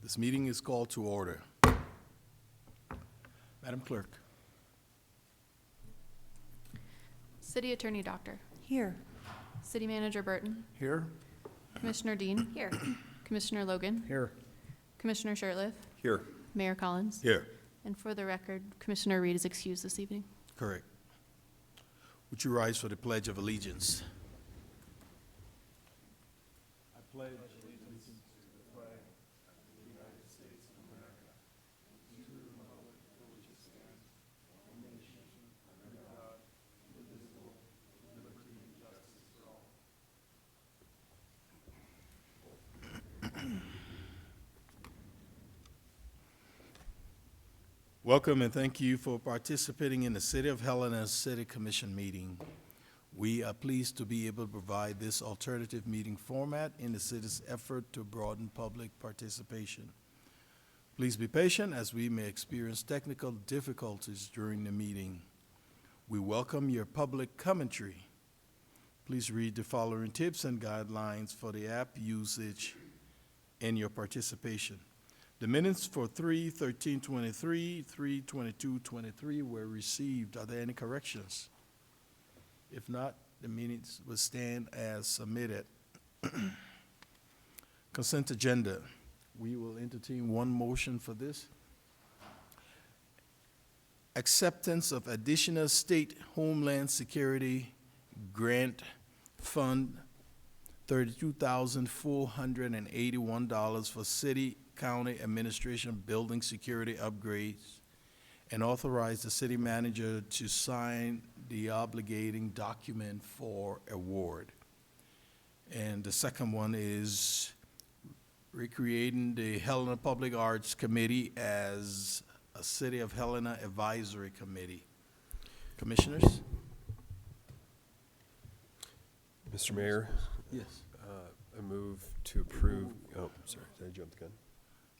This meeting is called to order. Madam Clerk. City Attorney Doctor. Here. City Manager Burton. Here. Commissioner Dean. Here. Commissioner Logan. Here. Commissioner Shirtliff. Here. Mayor Collins. Here. And for the record, Commissioner Reed is excused this evening. Correct. Would you rise for the Pledge of Allegiance? I pledge allegiance to the flag of the United States of America, to the republic for which it stands, one nation, under God, indivisible, with liberty and justice for all. Welcome and thank you for participating in the City of Helena's City Commission meeting. We are pleased to be able to provide this alternative meeting format in the city's effort to broaden public participation. Please be patient as we may experience technical difficulties during the meeting. We welcome your public commentary. Please read the following tips and guidelines for the app usage and your participation. The minutes for 3/13/23, 3/22/23 were received. Are there any corrections? If not, the minutes will stand as submitted. Consent agenda. We will entertain one motion for this. Acceptance of additional state Homeland Security Grant Fund, $32,481 for city, county administration building security upgrades, and authorize the city manager to sign the obligating document for award. And the second one is recreating the Helena Public Arts Committee as a City of Helena Advisory Committee. Commissioners? Mr. Mayor, Yes. I move to approve, oh, sorry, did I jump the gun?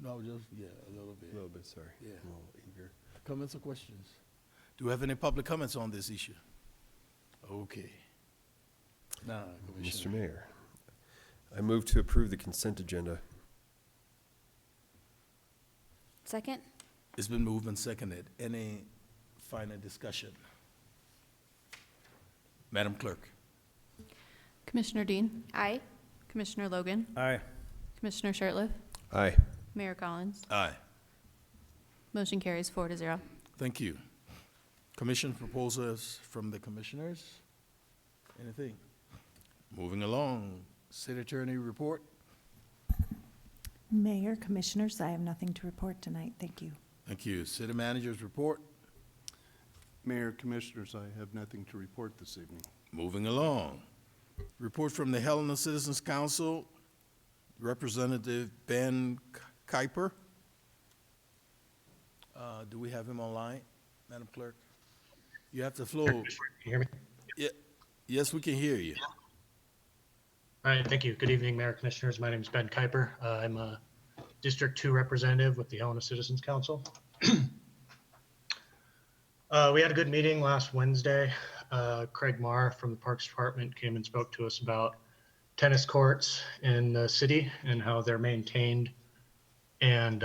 No, just, yeah, a little bit. A little bit, sorry. Yeah. I'm a little eager. Comments or questions? Do we have any public comments on this issue? Okay. Now, Mr. Commissioner. Mayor, I move to approve the consent agenda. Second? It's been moved and seconded. Any final discussion? Madam Clerk. Commissioner Dean. Aye. Commissioner Logan. Aye. Commissioner Shirtliff. Aye. Mayor Collins. Aye. Motion carries 4-0. Thank you. Commission proposals from the commissioners? Anything? Moving along. City Attorney report? Mayor, Commissioners, I have nothing to report tonight. Thank you. Thank you. City Manager's report? Mayor, Commissioners, I have nothing to report this evening. Moving along. Report from the Helena Citizens Council, Representative Ben Kuiper. Do we have him online, Madam Clerk? You have the floor. Can you hear me? Yes, we can hear you. All right, thank you. Good evening, Mayor, Commissioners. My name is Ben Kuiper. I'm a District 2 representative with the Helena Citizens Council. We had a good meeting last Wednesday. Craig Marr from the Parks Department came and spoke to us about tennis courts in the city and how they're maintained and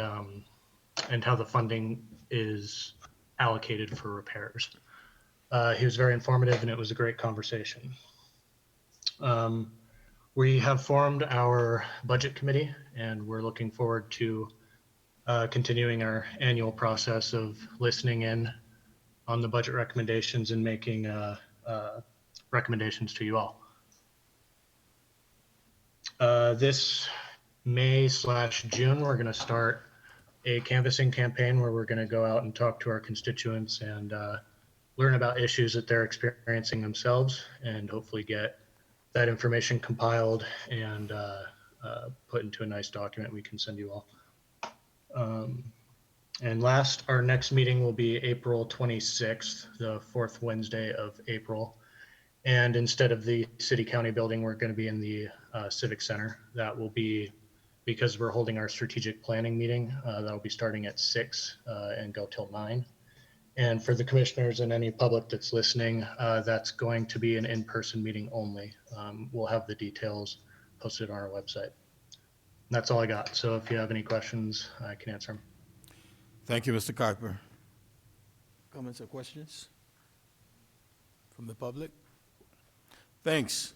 how the funding is allocated for repairs. He was very informative and it was a great conversation. We have formed our budget committee and we're looking forward to continuing our annual process of listening in on the budget recommendations and making recommendations to you all. This May/June, we're going to start a canvassing campaign where we're going to go out and talk to our constituents and learn about issues that they're experiencing themselves and hopefully get that information compiled and put into a nice document we can send you all. And last, our next meeting will be April 26th, the fourth Wednesday of April. And instead of the city county building, we're going to be in the Civic Center. That will be because we're holding our strategic planning meeting. That will be starting at 6 and go till 9. And for the commissioners and any public that's listening, that's going to be an in-person meeting only. We'll have the details posted on our website. That's all I got. So if you have any questions, I can answer them. Thank you, Mr. Kuiper. Comments or questions from the public? Thanks.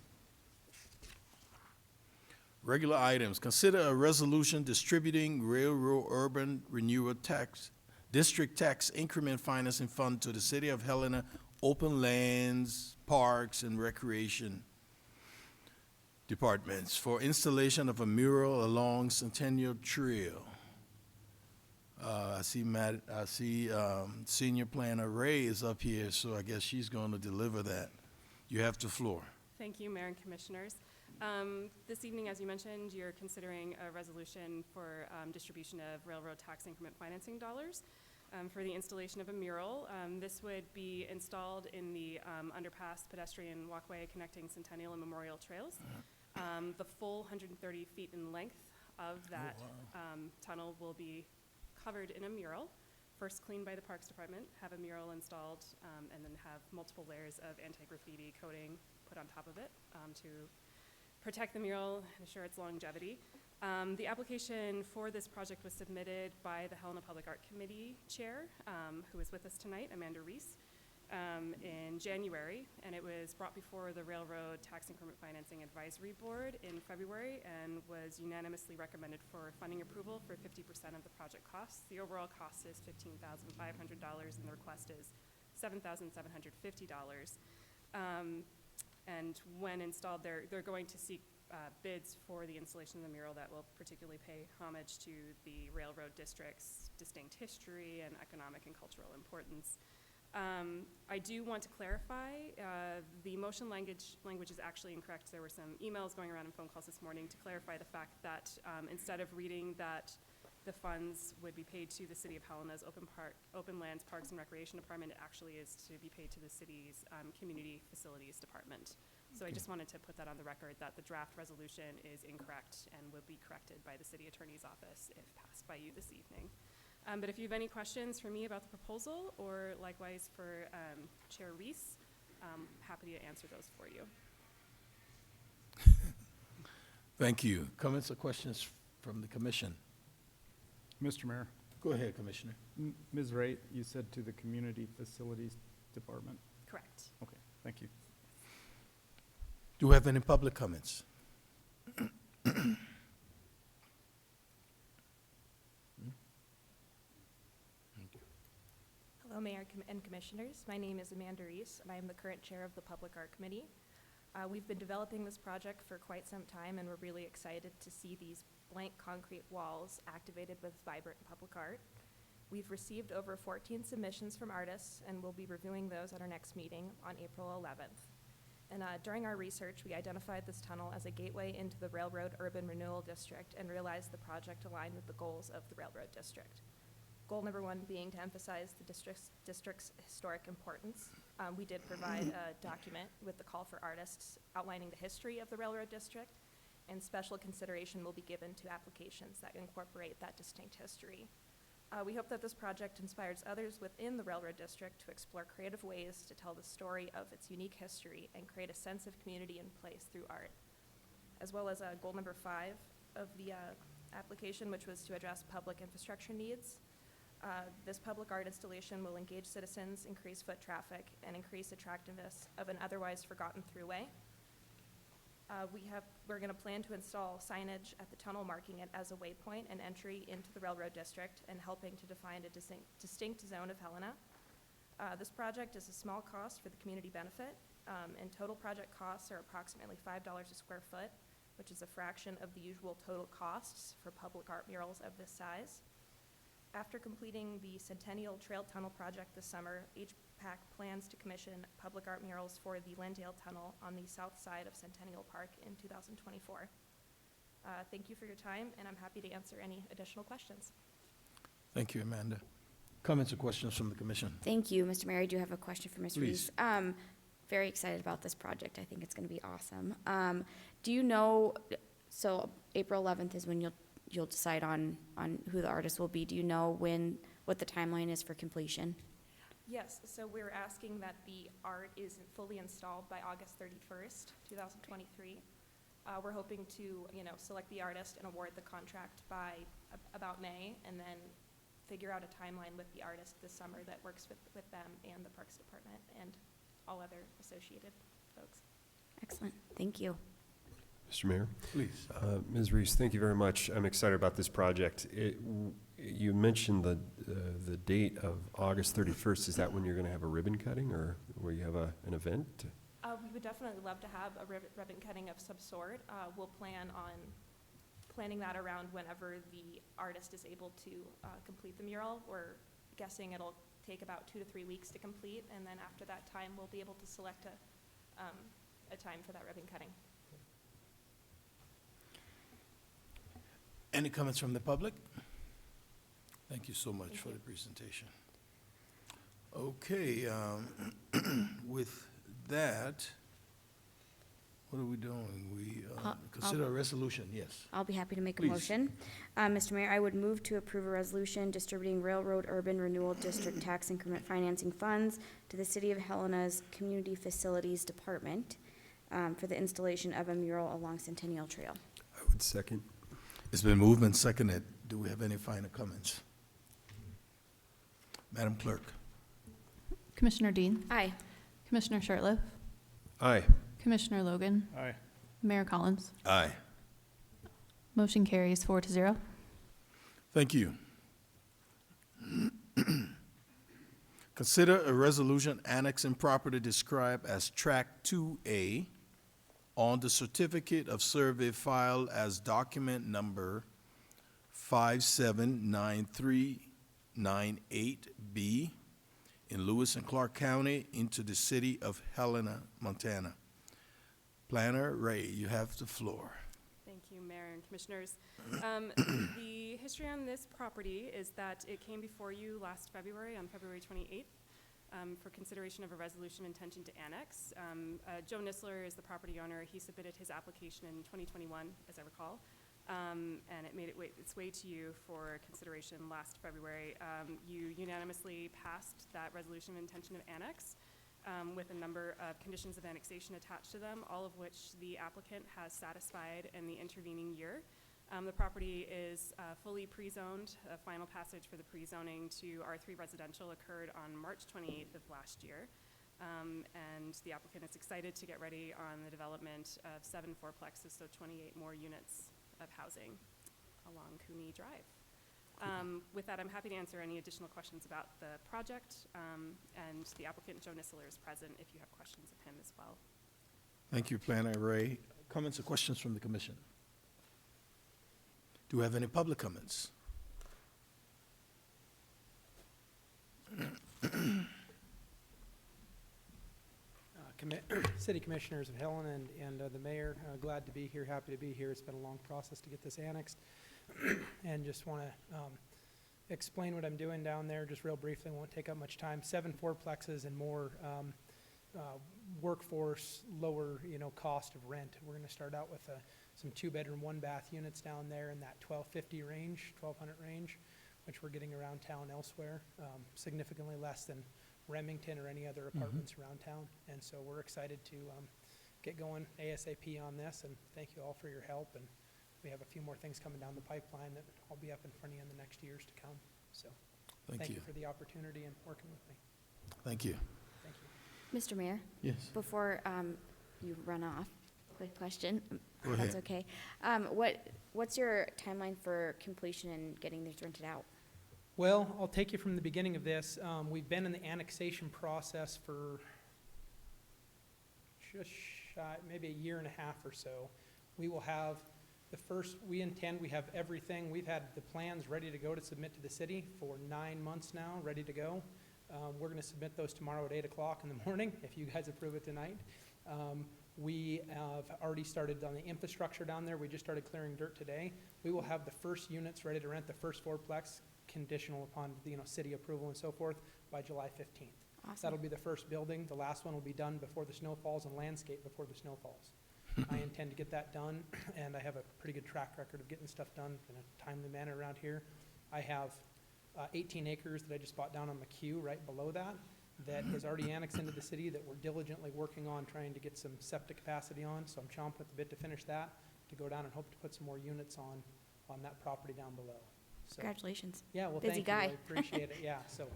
Regular items. Consider a resolution distributing railroad urban renewal tax, district tax increment financing fund to the City of Helena open lands, parks, and recreation departments for installation of a mural along Centennial Trail. I see Senior Planner Ray is up here, so I guess she's going to deliver that. You have the floor. Thank you, Mayor and Commissioners. This evening, as you mentioned, you're considering a resolution for distribution of railroad tax increment financing dollars for the installation of a mural. This would be installed in the underpass pedestrian walkway connecting Centennial and Memorial Trails. The full 130 feet in length of that tunnel will be covered in a mural, first cleaned by the Parks Department, have a mural installed, and then have multiple layers of anti-graffiti coating put on top of it to protect the mural and assure its longevity. The application for this project was submitted by the Helena Public Art Committee Chair, who is with us tonight, Amanda Reese, in January, and it was brought before the Railroad Tax Increment Financing Advisory Board in February and was unanimously recommended for funding approval for 50% of the project costs. The overall cost is $15,500 and the request is $7,750. And when installed, they're going to seek bids for the installation of the mural that will particularly pay homage to the railroad district's distinct history and economic and cultural importance. I do want to clarify, the motion language is actually incorrect. There were some emails going around and phone calls this morning to clarify the fact that instead of reading that the funds would be paid to the City of Helena's Open Lands, Parks, and Recreation Department, it actually is to be paid to the city's Community Facilities Department. So I just wanted to put that on the record, that the draft resolution is incorrect and will be corrected by the City Attorney's Office if passed by you this evening. But if you have any questions for me about the proposal, or likewise for Chair Reese, I'm happy to answer those for you. Thank you. Comments or questions from the commission? Mr. Mayor, Go ahead, Commissioner. Ms. Wright, you said to the Community Facilities Department. Correct. Okay, thank you. Do we have any public comments? Hello, Mayor and Commissioners. My name is Amanda Reese, and I am the current chair of the Public Art Committee. We've been developing this project for quite some time, and we're really excited to see these blank concrete walls activated with vibrant public art. We've received over 14 submissions from artists, and we'll be reviewing those at our next meeting on April 11th. And during our research, we identified this tunnel as a gateway into the Railroad Urban Renewal District and realized the project aligned with the goals of the Railroad District. Goal number one being to emphasize the district's historic importance. We did provide a document with the call for artists outlining the history of the Railroad District, and special consideration will be given to applications that incorporate that distinct history. We hope that this project inspires others within the Railroad District to explore creative ways to tell the story of its unique history and create a sense of community and place through art. As well as goal number 5 of the application, which was to address public infrastructure needs. This public art installation will engage citizens, increase foot traffic, and increase attractiveness of an otherwise forgotten throughway. We're going to plan to install signage at the tunnel marking it as a waypoint and entry into the Railroad District and helping to define a distinct zone of Helena. This project is a small cost for the community benefit, and total project costs are approximately $5 a square foot, which is a fraction of the usual total costs for public art murals of this size. After completing the Centennial Trail Tunnel project this summer, HPAC plans to commission public art murals for the Lindale Tunnel on the south side of Centennial Park in 2024. Thank you for your time, and I'm happy to answer any additional questions. Thank you, Amanda. Comments or questions from the commission? Thank you, Mr. Mayor. I do have a question for Ms. Please. Reese. Very excited about this project. I think it's going to be awesome. Do you know, so April 11th is when you'll decide on who the artist will be. Do you know what the timeline is for completion? Yes, so we're asking that the art is fully installed by August 31st, 2023. We're hoping to, select the artist and award the contract by about May, and then figure out a timeline with the artist this summer that works with them and the Parks Department and all other associated folks. Excellent, thank you. Mr. Mayor? Please. Ms. Reese, thank you very much. I'm excited about this project. You mentioned the date of August 31st. Is that when you're going to have a ribbon cutting, or where you have an event? We would definitely love to have a ribbon cutting of some sort. We'll plan on planning that around whenever the artist is able to complete the mural. We're guessing it'll take about 2 to 3 weeks to complete, and then after that time, we'll be able to select a time for that ribbon cutting. Any comments from the public? Thank you so much for the presentation. Okay, with that, what are we doing? We consider a resolution, yes. I'll be happy to make a Please. motion. Mr. Mayor, I would move to approve a resolution distributing Railroad Urban Renewal District Tax Increment Financing Funds to the City of Helena's Community Facilities Department for the installation of a mural along Centennial Trail. I would second. It's been moved and seconded. Do we have any final comments? Madam Clerk? Commissioner Dean? Aye. Commissioner Shertliff? Aye. Commissioner Logan? Aye. Mayor Collins? Aye. Motion carries 4-0. Thank you. Consider a resolution annexing property described as Track 2A on the certificate of survey filed as document number 579398B in Lewis and Clark County into the city of Helena, Montana. Planner Ray, you have the floor. Thank you, Mayor and Commissioners. The history on this property is that it came before you last February, on February 28th, for consideration of a resolution intention to annex. Joe Nisler is the property owner. He submitted his application in 2021, as I recall, and it made its way to you for consideration last February. You unanimously passed that resolution of intention of annex with a number of conditions of annexation attached to them, all of which the applicant has satisfied in the intervening year. The property is fully pre-zoned. A final passage for the pre-zoning to R3 residential occurred on March 28th of last year. And the applicant is excited to get ready on the development of 7 fourplexes, so 28 more units of housing along Cooney Drive. With that, I'm happy to answer any additional questions about the project, and the applicant, Joe Nisler, is present if you have questions of him as well. Thank you, Planner Ray. Comments or questions from the commission? Do we have any public comments? City Commissioners of Helena and the mayor, glad to be here, happy to be here. It's been a long process to get this annexed. And just want to explain what I'm doing down there, just real briefly, won't take up much time. 7 fourplexes and more workforce, lower, cost of rent. We're going to start out with some 2-bedroom, 1-bath units down there in that $1,250 range, $1,200 range, which we're getting around town elsewhere, significantly less than Remington or any other apartments around town. And so we're excited to get going ASAP on this, and thank you all for your help. And we have a few more things coming down the pipeline that I'll be up in front of you in the next years to come. So thank you for the opportunity and working with me. Thank you. Thank you. Mr. Mayor, Yes. before you run off, quick question. Go That's ahead. okay. What's your timeline for completion and getting these rented out? Well, I'll take you from the beginning of this. We've been in the annexation process for just shy, maybe a year and a half or so. We will have we have everything. We've had the plans ready to go to submit to the city for 9 months now, ready to go. We're going to submit those tomorrow at 8 o'clock in the morning, if you guys approve it tonight. We have already started on the infrastructure down there. We just started clearing dirt today. We will have the first units ready to rent, the first fourplex, conditional upon city approval and so forth, by July 15th. Awesome. That'll be the first building. The last one will be done before the snow falls and landscape before the snow falls. I intend to get that done, and I have a pretty good track record of getting stuff done in a timely manner around here. I have 18 acres that I just bought down on McHugh right below that. that is already annexed into the city that we're diligently working on trying to get some septic capacity on. So I'm chomping at the bit to finish that, to go down and hope to put some more units on that property down below. So, Congratulations. yeah, well, Busy thank you. I guy. appreciate it. Yeah, so.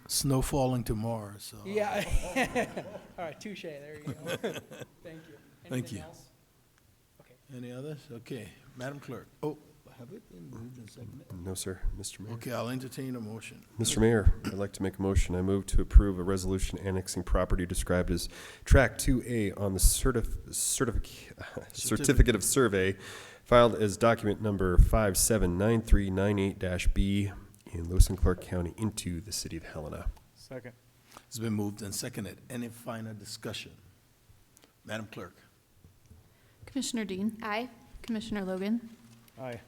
Snow falling tomorrow, so. Yeah. All right, touche. There you go. Thank you. Thank Anything you. else? Okay. Any others? Okay, Madam Clerk. Oh, have it been moved and seconded? No, sir, Mr. Mayor. Okay, I'll entertain a motion. Mr. Mayor, I'd like to make a motion. I move to approve a resolution annexing property described as Track 2A on the Certificate of Survey filed as document number 579398-B in Lewis and Clark County into the city of Helena. Second. It's been moved and seconded. Any final discussion? Madam Clerk. Commissioner Dean? Aye. Commissioner Logan? Aye.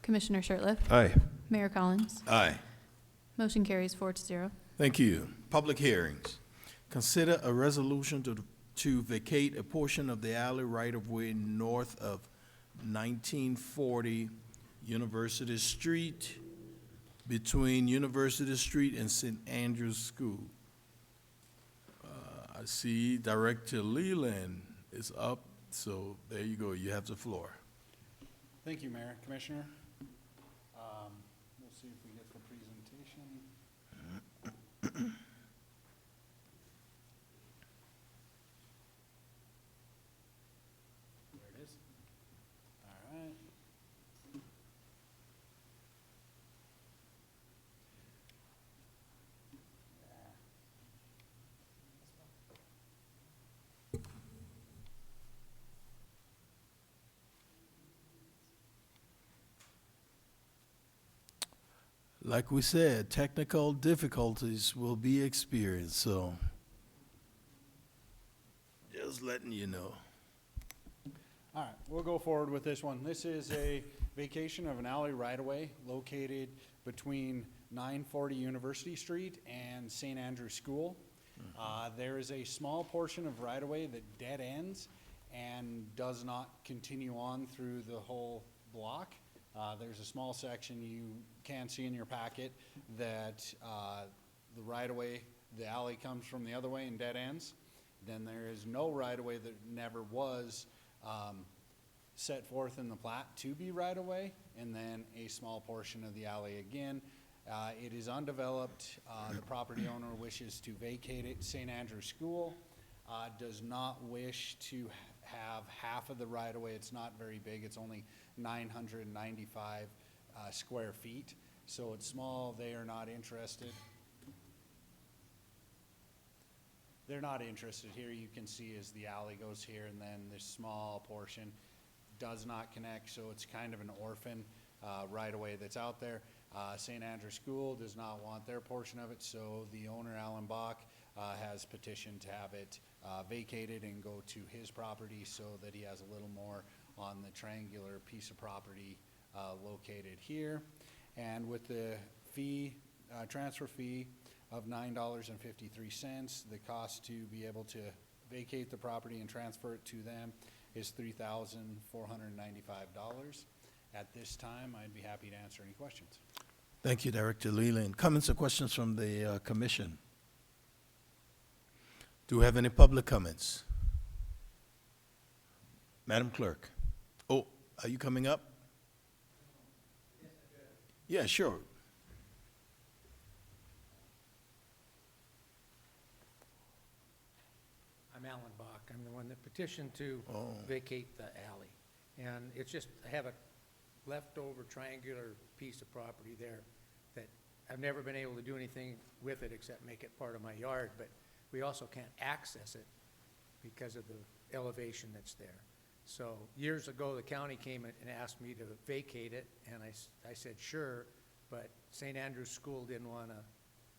Commissioner Shertliff? Aye. Mayor Collins? Aye. Motion carries 4-0. Thank you. Public hearings. Consider a resolution to vacate a portion of the alley right-of-way north of 1940 University Street between University Street and St. Andrew's School. I see Director Leland is up, so there you go. You have the floor. Thank you, Mayor, Commissioner. We'll see if we get the presentation. There it is. All right. Like we said, technical difficulties will be experienced, so just letting you know. All right, we'll go forward with this one. This is a vacation of an alley right-of-way located between 940 University Street and St. Andrew's School. There is a small portion of right-of-way that dead ends and does not continue on through the whole block. There's a small section you can see in your packet that the right-of-way, the alley comes from the other way and dead ends. Then there is no right-of-way that never was set forth in the plat to be right-of-way, and then a small portion of the alley again. It is undeveloped. The property owner wishes to vacate it. St. Andrew's School does not wish to have half of the right-of-way. It's not very big. It's only 995 square feet. So it's small. They are not interested. They're not interested. Here you can see as the alley goes here, and then this small portion does not connect, so it's kind of an orphan right-of-way that's out there. St. Andrew's School does not want their portion of it, so the owner, Alan Bach, has petitioned to have it vacated and go to his property so that he has a little more on the triangular piece of property located here. And with the fee, transfer fee of $9.53, the cost to be able to vacate the property and transfer it to them is $3,495. At this time, I'd be happy to answer any questions. Thank you, Director Leland. Comments or questions from the commission? Do we have any public comments? Madam Clerk. Oh, are you coming up? Yeah, sure. I'm Alan Bach. I'm the one that petitioned to vacate the alley. And it's just, I have a leftover triangular piece of property there that I've never been able to do anything with it except make it part of my yard, but we also can't access it because of the elevation that's there. So years ago, the county came and asked me to vacate it, and I said sure, but St. Andrew's School didn't want to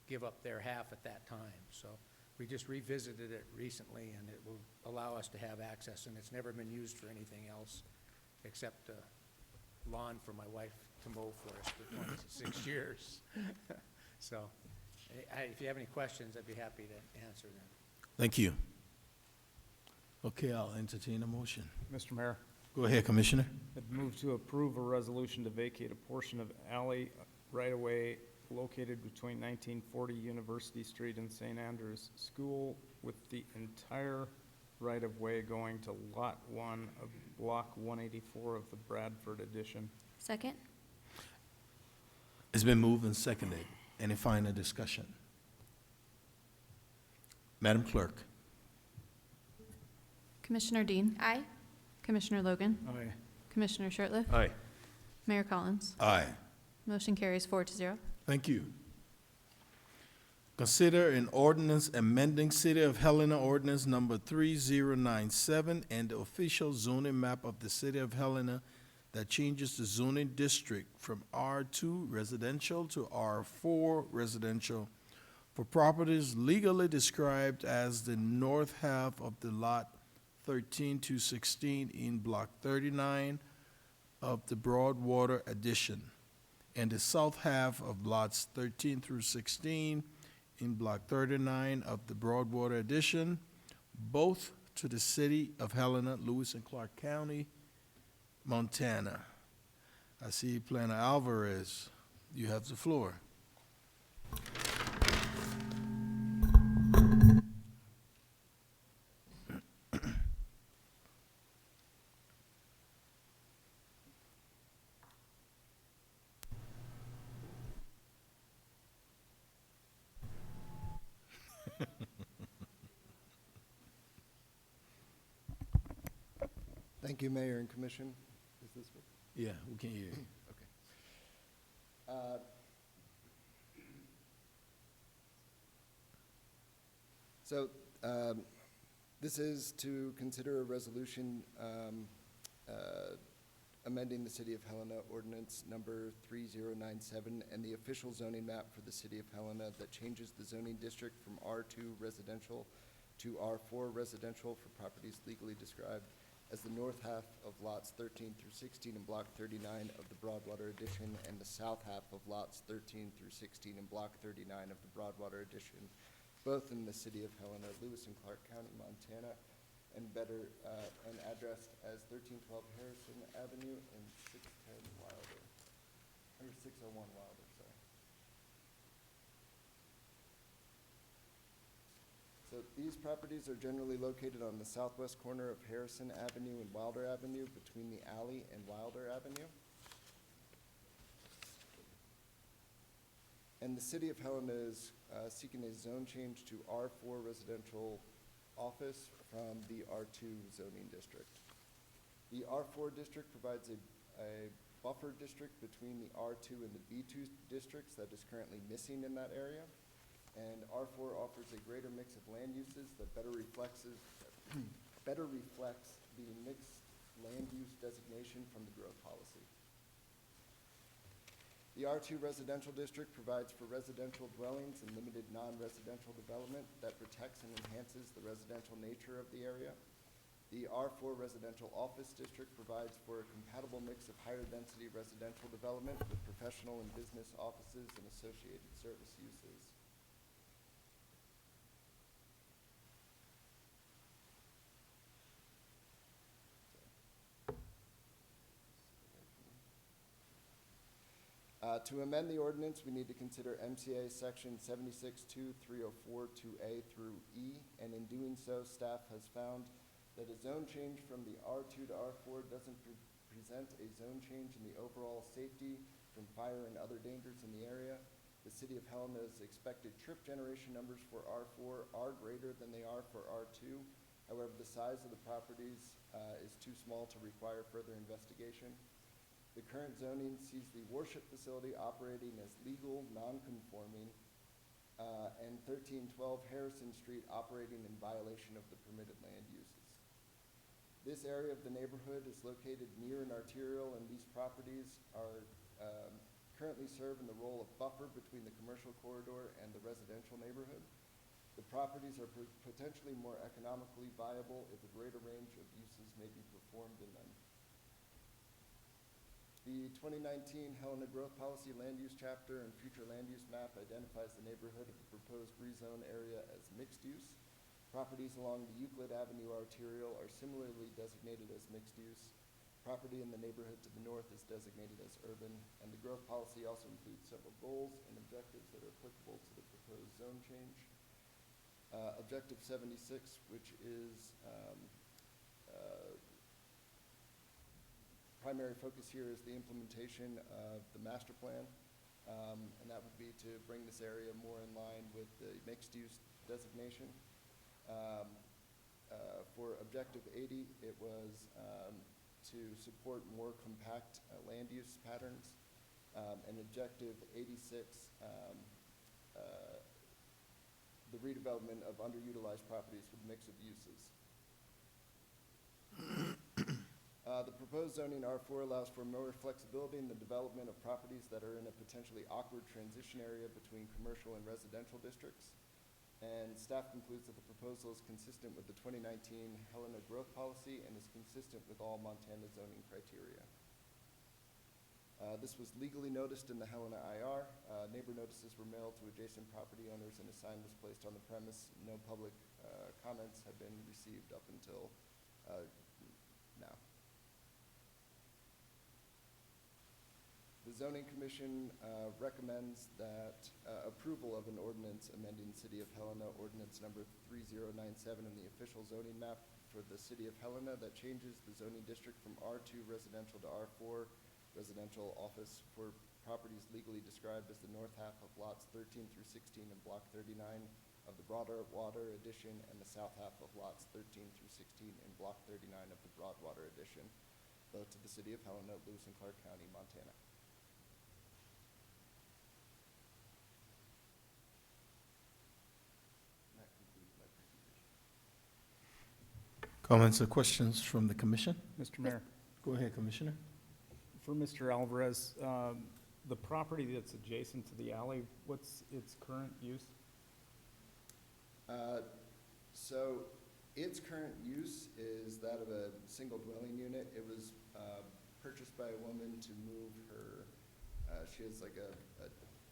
give up their half at that time. So we just revisited it recently, and it will allow us to have access, and it's never been used for anything else except lawn for my wife to mow for us for 26 years. So if you have any questions, I'd be happy to answer them. Thank you. Okay, I'll entertain a motion. Mr. Mayor, Go ahead, Commissioner. I'd move to approve a resolution to vacate a portion of alley right-of-way located between 1940 University Street and St. Andrews School, with the entire right-of-way going to Lot 1 of Block 184 of the Bradford addition. Second? It's been moved and seconded. Any final discussion? Madam Clerk? Commissioner Dean? Aye. Commissioner Logan? Aye. Commissioner Shertliff? Aye. Mayor Collins? Aye. Motion carries 4-0. Thank you. Consider an ordinance amending City of Helena Ordinance Number 3097 and the official zoning map of the City of Helena that changes the zoning district from R2 residential to R4 residential for properties legally described as the north half of the lot 13 to 16 in Block 39 of the Broadwater addition, and the south half of lots 13 through 16 in Block 39 of the Broadwater addition, both to the City of Helena, Lewis and Clark County, Montana. I see Planner Alvarez. You have the floor. Thank you, Mayor and Commission. Is this what? Yeah, we can hear you. Okay. So this is to consider a resolution amending the City of Helena Ordinance Number 3097 and the official zoning map for the City of Helena that changes the zoning district from R2 residential to R4 residential for properties legally described as the north half of lots 13 through 16 in Block 39 of the Broadwater addition and the south half of lots 13 through 16 in Block 39 of the Broadwater addition, both in the City of Helena, Lewis and Clark County, Montana, and and addressed as 1312 Harrison Avenue and 610 Wilder, or 601 Wilder, sorry. So these properties are generally located on the southwest corner of Harrison Avenue and Wilder Avenue, between the alley and Wilder Avenue. And the City of Helena is seeking a zone change to R4 residential office from the R2 zoning district. The R4 district provides a buffer district between the R2 and the B2 districts that is currently missing in that area. And R4 offers a greater mix of land uses that better reflects the mixed land use designation from the growth policy. The R2 residential district provides for residential dwellings and limited non-residential development that protects and enhances the residential nature of the area. The R4 residential office district provides for a compatible mix of higher density residential development with professional and business offices and associated service uses. To amend the ordinance, we need to consider MCA section 76.2.304.2A through E, and in doing so, staff has found that a zone change from the R2 to R4 doesn't present a zone change in the overall safety from fire and other dangers in the area. The City of Helena's expected trip generation numbers for R4 are greater than they are for R2. However, the size of the properties is too small to require further investigation. The current zoning sees the worship facility operating as legal, non-conforming, and 1312 Harrison Street operating in violation of the permitted land uses. This area of the neighborhood is located near an arterial, and these properties are currently serve in the role of buffer between the commercial corridor and the residential neighborhood. The properties are potentially more economically viable if a greater range of uses may be performed in them. The 2019 Helena Growth Policy Land Use Chapter and Future Land Use Map identifies the neighborhood of the proposed rezone area as mixed use. Properties along the Euclid Avenue arterial are similarly designated as mixed use. Property in the neighborhood to the north is designated as urban, and the growth policy also includes several goals and objectives that are applicable to the proposed zone change. Objective 76, which is primary focus here is the implementation of the master plan, and that would be to bring this area more in line with the mixed-use designation. For Objective 80, it was to support more compact land use patterns, and Objective 86, the redevelopment of underutilized properties with mix of uses. The proposed zoning R4 allows for more flexibility in the development of properties that are in a potentially awkward transition area between commercial and residential districts. And staff concludes that the proposal is consistent with the 2019 Helena Growth Policy and is consistent with all Montana zoning criteria. This was legally noticed in the Helena IR. Neighbor notices were mailed to adjacent property owners and a sign was placed on the premise. No public comments have been received up until now. The Zoning Commission recommends that approval of an ordinance amending City of Helena Ordinance Number 3097 in the official zoning map for the City of Helena that changes the zoning district from R2 residential to R4 residential office for properties legally described as the north half of lots 13 through 16 in Block 39 of the Broadwater Addition and the south half of lots 13 through 16 in Block 39 of the Broadwater Addition, both to the City of Helena, Lewis and Clark County, Montana. Comments or questions from the commission? Mr. Mayor, Go ahead, Commissioner. for Mr. Alvarez, the property that's adjacent to the alley, what's its current use? So its current use is that of a single dwelling unit. It was purchased by a woman to move her, she has like a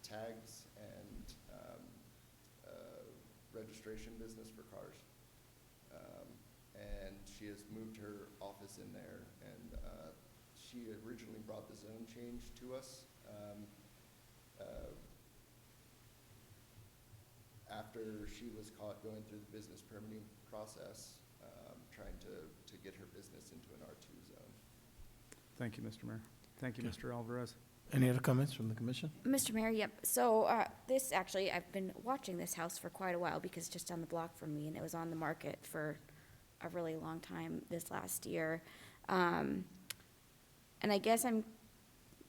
tags and registration business for cars. And she has moved her office in there, and she originally brought the zone change to us. After she was caught going through the business permitting process, trying to get her business into an R2 zone. Thank you, Mr. Mayor. Thank you, Mr. Alvarez. Any other comments from the commission? Mr. Mayor, yep. So this actually, I've been watching this house for quite a while because it's just down the block from me, and it was on the market for a really long time this last year. And I guess I'm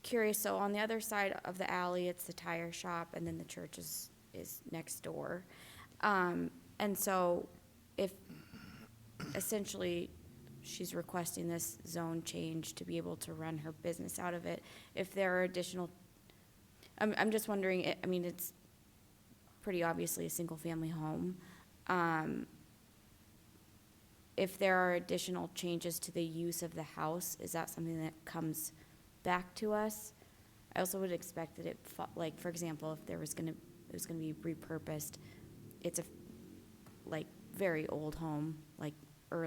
curious, so on the other side of the alley, it's the tire shop, and then the church is next door. And so if essentially she's requesting this zone change to be able to run her business out of it, if there are additional, I'm just wondering, I mean, it's pretty obviously a single-family home. If there are additional changes to the use of the house, is that something that comes back to us? I also would expect that like, for example, if it was gonna be repurposed, it's a, like, very old home, like,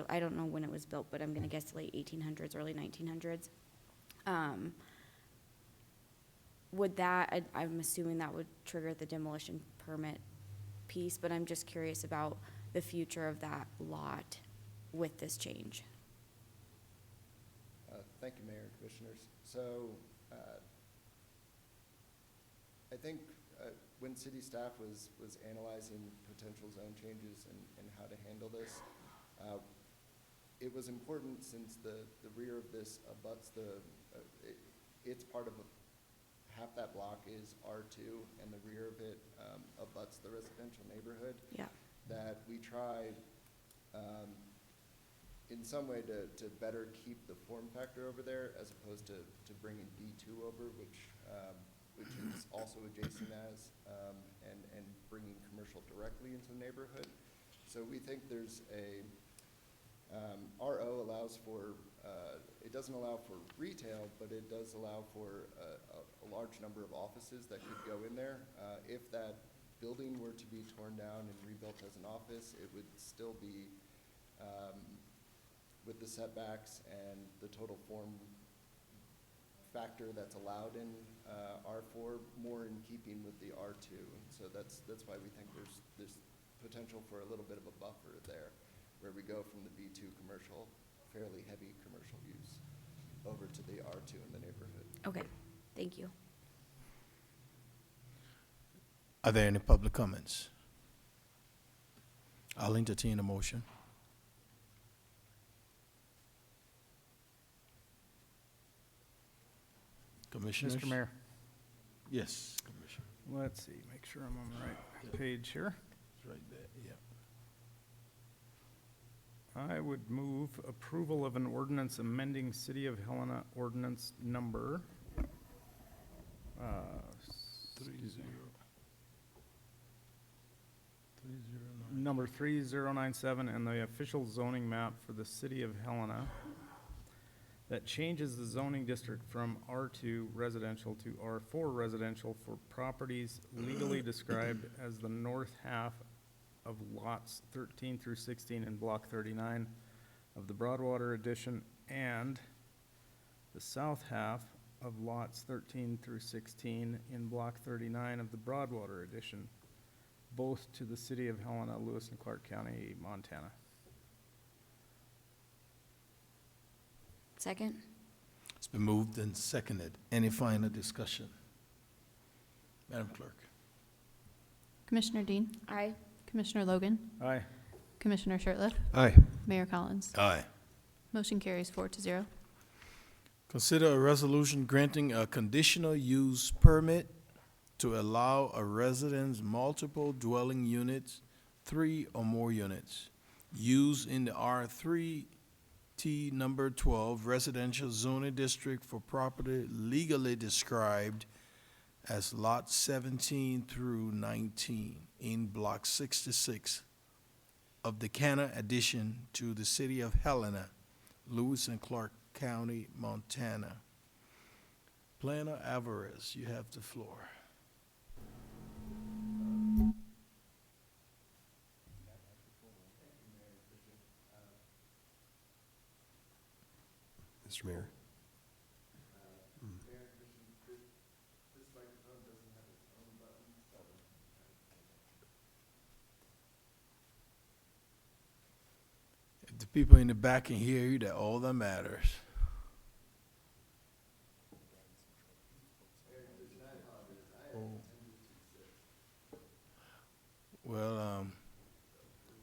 I don't know when it was built, but I'm gonna guess late 1800s, early 1900s. Would that, I'm assuming that would trigger the demolition permit piece, but I'm just curious about the future of that lot with this change. Thank you, Mayor and Commissioners. So I think when city staff was analyzing potential zone changes and how to handle this, it was important since the rear of this abuts it's part of half that block is R2 and the rear of it abuts the residential neighborhood. Yeah. That we try in some way to better keep the form factor over there as opposed to bringing D2 over, which is also adjacent as, and bringing commercial directly into the neighborhood. So we think there's RO allows for, it doesn't allow for retail, but it does allow for a large number of offices that could go in there. If that building were to be torn down and rebuilt as an office, it would still be with the setbacks and the total form factor that's allowed in R4, more in keeping with the R2. And so that's why we think there's potential for a little bit of a buffer there, where we go from the B2 commercial, fairly heavy commercial use, over to the R2 in the neighborhood. Okay, thank you. Are there any public comments? I'll entertain a motion. Commissioners? Mr. Mayor, Yes, Commissioner. let's see, make sure I'm on the right page here. It's right there, yeah. I would move approval of an ordinance amending City of Helena ordinance number, 3097. number 3097, and the official zoning map for the City of Helena that changes the zoning district from R2 residential to R4 residential for properties legally described as the north half of lots 13 through 16 in Block 39 of the Broadwater addition, and the south half of lots 13 through 16 in Block 39 of the Broadwater addition, both to the City of Helena, Lewis and Clark County, Montana. Second? It's been moved and seconded. Any final discussion? Madam Clerk? Commissioner Dean? Aye. Commissioner Logan? Aye. Commissioner Shertliff? Aye. Mayor Collins? Aye. Motion carries 4-0. Consider a resolution granting a conditional use permit to allow a residence multiple dwelling units, 3 or more units, used in the R3 T number 12 residential zoning district for property legally described as lot 17 through 19 in block 66 of the Canna addition to the City of Helena, Lewis and Clark County, Montana. Planner Alvarez, you have the floor. Mr. Mayor. If the people in the back can hear you, that's all that matters. Well,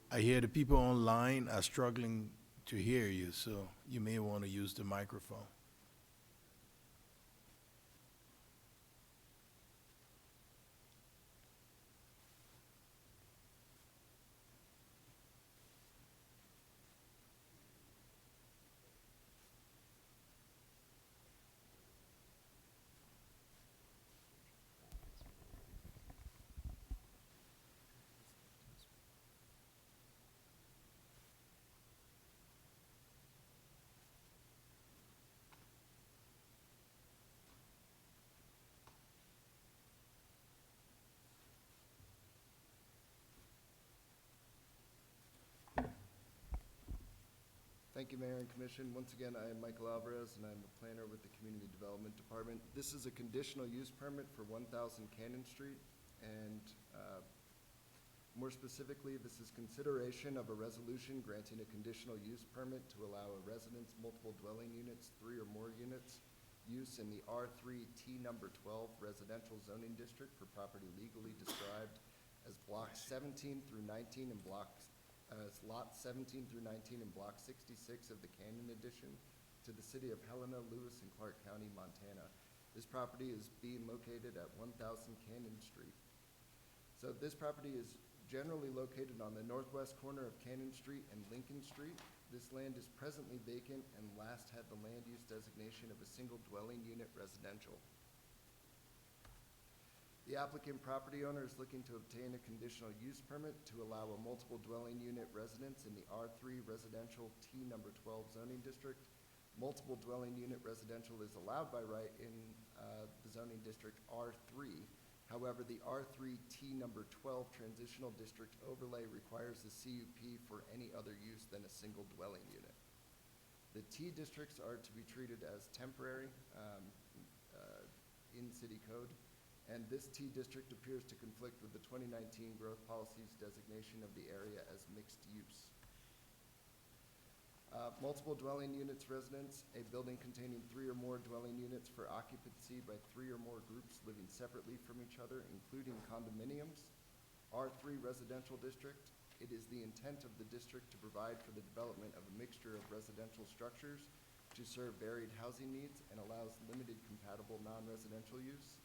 I hear the people online are struggling to hear you, so you may want to use the microphone. Thank you, Mayor and Commission. Once again, I am Michael Alvarez, and I'm a planner with the Community Development Department. This is a conditional use permit for 1000 Cannon Street, and more specifically, this is consideration of a resolution granting a conditional use permit to allow a residence, multiple dwelling units, 3 or more units, use in the R3 T number 12 residential zoning district for property legally described as blocks 17 through 19 and lots 17 through 19 in block 66 of the Canyon addition to the City of Helena, Lewis and Clark County, Montana. This property is being located at 1000 Canyon Street. So this property is generally located on the northwest corner of Canyon Street and Lincoln Street. This land is presently vacant and last had the land use designation of a single dwelling unit residential. The applicant property owner is looking to obtain a conditional use permit to allow a multiple dwelling unit residence in the R3 residential T number 12 zoning district. Multiple dwelling unit residential is allowed by right in the zoning district R3. However, the R3 T number 12 transitional district overlay requires a CUP for any other use than a single dwelling unit. The T districts are to be treated as temporary in city code, and this T district appears to conflict with the 2019 growth policy's designation of the area as mixed use. Multiple dwelling units residence, a building containing 3 or more dwelling units for occupancy by 3 or more groups living separately from each other, including condominiums. R3 residential district, it is the intent of the district to provide for the development of a mixture of residential structures to serve varied housing needs and allows limited compatible non-residential use.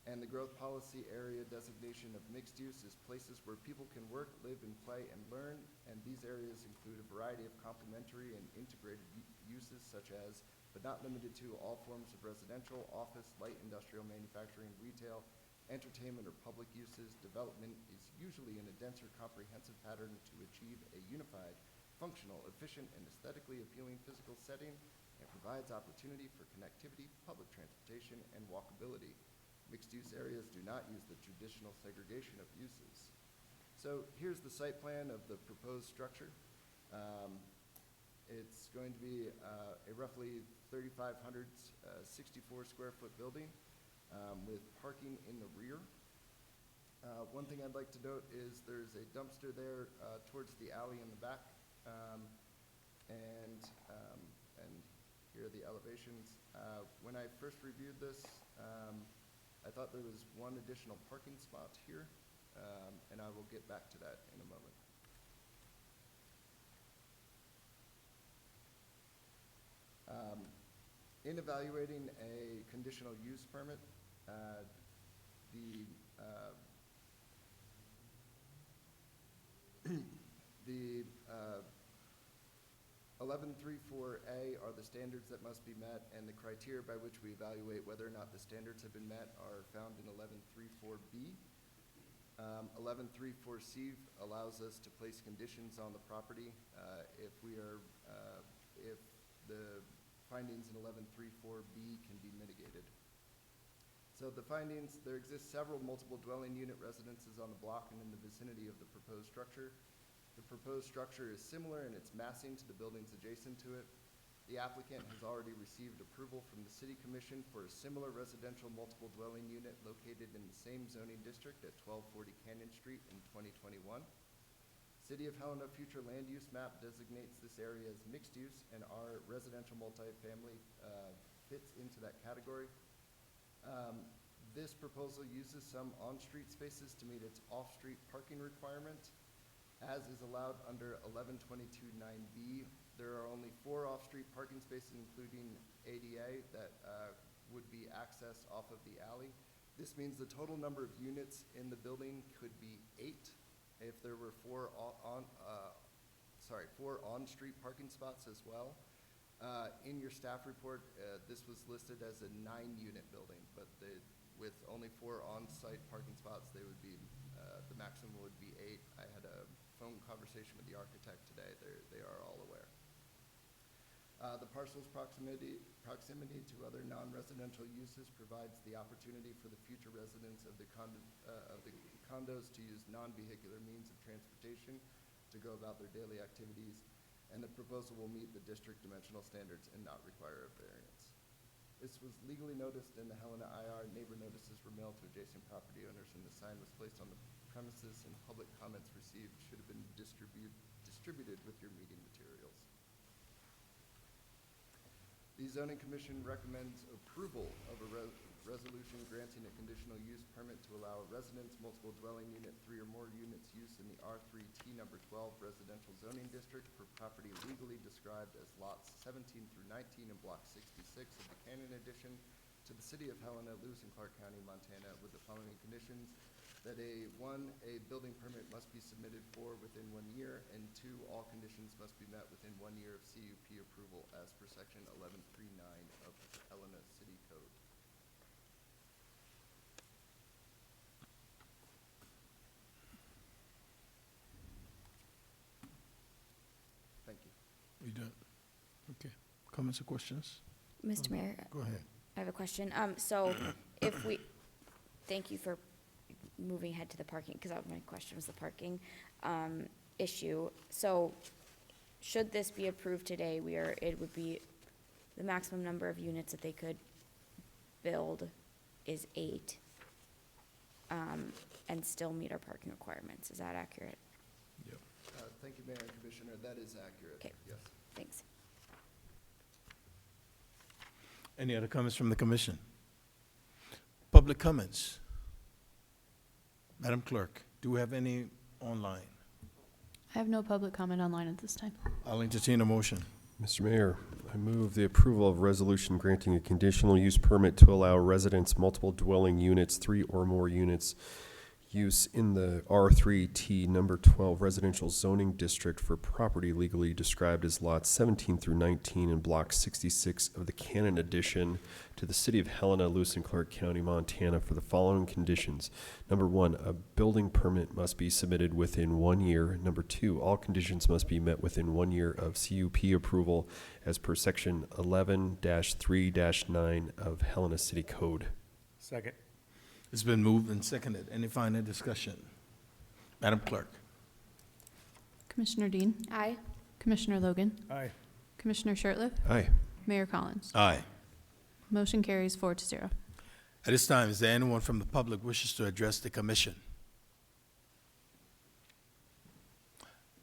And the growth policy area designation of mixed use is places where people can work, live, and play and learn, and these areas include a variety of complementary and integrated uses such as, but not limited to, all forms of residential, office, light industrial, manufacturing, retail, entertainment, or public uses. Development is usually in a denser, comprehensive pattern to achieve a unified, functional, efficient, and aesthetically appealing physical setting, and provides opportunity for connectivity, public transportation, and walkability. Mixed-use areas do not use the traditional segregation of uses. So here's the site plan of the proposed structure. It's going to be a roughly 3,500, 64 square foot building with parking in the rear. One thing I'd like to note is there's a dumpster there towards the alley in the back. And here are the elevations. When I first reviewed this, I thought there was one additional parking spot here, and I will get back to that in a moment. In evaluating a conditional use permit, the 1134A are the standards that must be met, and the criteria by which we evaluate whether or not the standards have been met are found in 1134B. 1134C allows us to place conditions on the property if the findings in 1134B can be mitigated. So the findings, there exist several multiple dwelling unit residences on the block and in the vicinity of the proposed structure. The proposed structure is similar in its massing to the buildings adjacent to it. The applicant has already received approval from the City Commission for a similar residential multiple dwelling unit located in the same zoning district at 1240 Canyon Street in 2021. City of Helena future land use map designates this area as mixed use, and our residential multifamily fits into that category. This proposal uses some on-street spaces to meet its off-street parking requirement. As is allowed under 1122-9B, there are only 4 off-street parking spaces, including ADA, that would be accessed off of the alley. This means the total number of units in the building could be 8 if there were 4 on-street parking spots as well. In your staff report, this was listed as a 9-unit building, but with only 4 on-site parking spots, they would be the maximum would be 8. I had a phone conversation with the architect today. They are all aware. The parcel's proximity to other non-residential uses provides the opportunity for the future residents of the condos to use non-vehicular means of transportation to go about their daily activities, and the proposal will meet the district dimensional standards and not require a variance. This was legally noticed in the Helena IR. Neighbor notices were mailed to adjacent property owners, and the sign was placed on the premises, and public comments received should have been distributed with your meeting materials. The Zoning Commission recommends approval of a resolution granting a conditional use permit to allow residents, multiple dwelling unit, 3 or more units use in the R3T number 12 residential zoning district for property legally described as lots 17 through 19 in block 66 of the Canyon Addition to the City of Helena, Lewis and Clark County, Montana, with the following conditions: that a building permit must be submitted for within 1 year, and 2, all conditions must be met within 1 year of CUP approval as per section 1139 of Helena City Code. Thank you. We done? Okay. Comments or questions? Mr. Mayor, Go ahead. I have a question. Thank you for moving ahead to the parking, because my question was the parking issue. So should this be approved today, it would be, the maximum number of units that they could build is 8, and still meet our parking requirements. Is that accurate? Thank you, Mayor and Commissioner. That is accurate. Okay. Yes. Thanks. Any other comments from the commission? Public comments? Madam Clerk, do we have any online? I have no public comment online at this time. I'll entertain a motion. Mr. Mayor, I move the approval of resolution granting a conditional use permit to allow residents multiple dwelling units, 3 or more units, use in the R3T number 12 residential zoning district for property legally described as lots 17 through 19 in block 66 of the Cannon addition to the city of Helena, Lewis and Clark County, Montana for the following conditions. Number 1, a building permit must be submitted within 1 year. Number 2, all conditions must be met within 1 year of CUP approval as per section 11-3-9 of Helena City Code. Second. It's been moved and seconded. Any final discussion? Madam Clerk? Commissioner Dean? Aye. Commissioner Logan? Aye. Commissioner Shertliff? Aye. Mayor Collins? Aye. Motion carries 4-0. At this time, is there anyone from the public wishes to address the commission?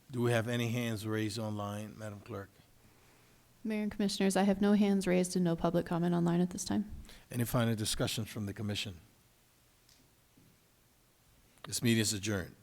Do we have any hands raised online, Madam Clerk? Mayor and Commissioners, I have no hands raised and no public comment online at this time. Any final discussions from the commission? This meeting is adjourned.